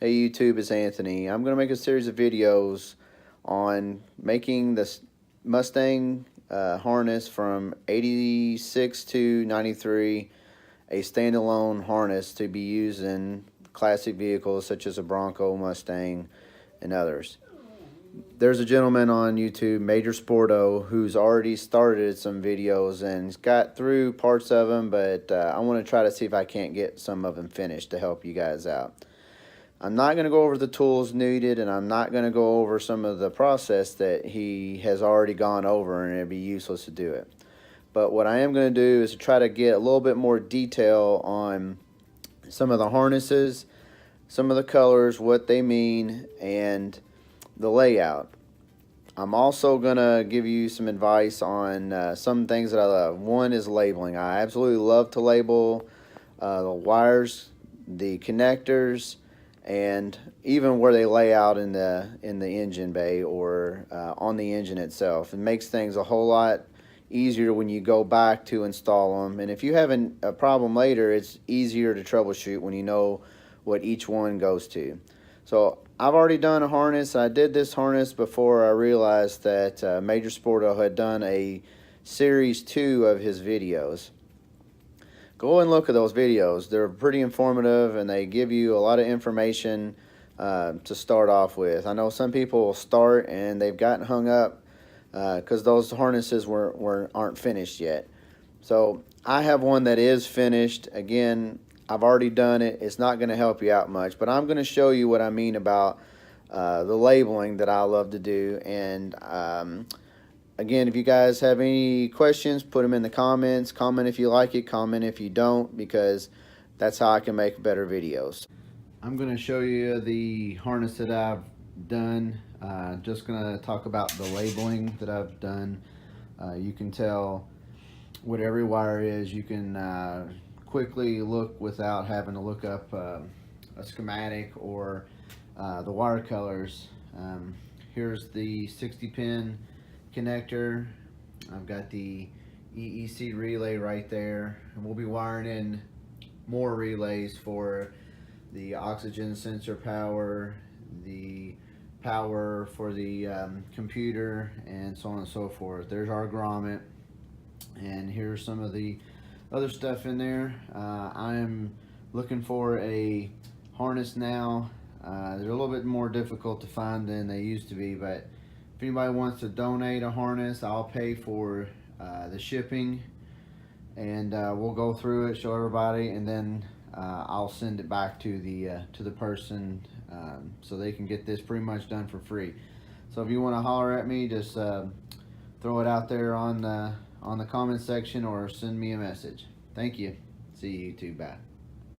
Hey YouTube, it's Anthony. I'm going to make a series of videos on making this Mustang harness from 86 to 93 a standalone harness to be used in classic vehicles such as a Bronco, Mustang, and others. There's a gentleman on YouTube, Major Sporto, who's already started some videos and he's got through parts of them, but I want to try to see if I can't get some of them finished to help you guys out. I'm not going to go over the tools needed, and I'm not going to go over some of the process that he has already gone over, and it'd be useless to do it. But what I am going to do is to try to get a little bit more detail on some of the harnesses, some of the colors, what they mean, and the layout. I'm also going to give you some advice on some things that I love. One is labeling. I absolutely love to label the wires, the connectors, and even where they lay out in the engine bay or on the engine itself. It makes things a whole lot easier when you go back to install them, and if you have a problem later, it's easier to troubleshoot when you know what each one goes to. So I've already done a harness. I did this harness before I realized that Major Sporto had done a series 2 of his videos. Go and look at those videos. They're pretty informative and they give you a lot of information to start off with. I know some people will start and they've gotten hung up because those harnesses aren't finished yet. So I have one that is finished. Again, I've already done it. It's not going to help you out much, but I'm going to show you what I mean about the labeling that I love to do. And again, if you guys have any questions, put them in the comments. Comment if you like it, comment if you don't, because that's how I can make better videos. I'm going to show you the harness that I've done. Just going to talk about the labeling that I've done. You can tell what every wire is. You can quickly look without having to look up a schematic or the wire colors. Here's the 60-pin connector. I've got the EEC relay right there, and we'll be wiring in more relays for the oxygen sensor power, the power for the computer, and so on and so forth. There's our grommet, and here's some of the other stuff in there. I'm looking for a harness now. They're a little bit more difficult to find than they used to be, but if anybody wants to donate a harness, I'll pay for the shipping, and we'll go through it, show everybody, and then I'll send it back to the person so they can get this pretty much done for free. So if you want to holler at me, just throw it out there on the comment section or send me a message. Thank you. See you YouTube. Bye.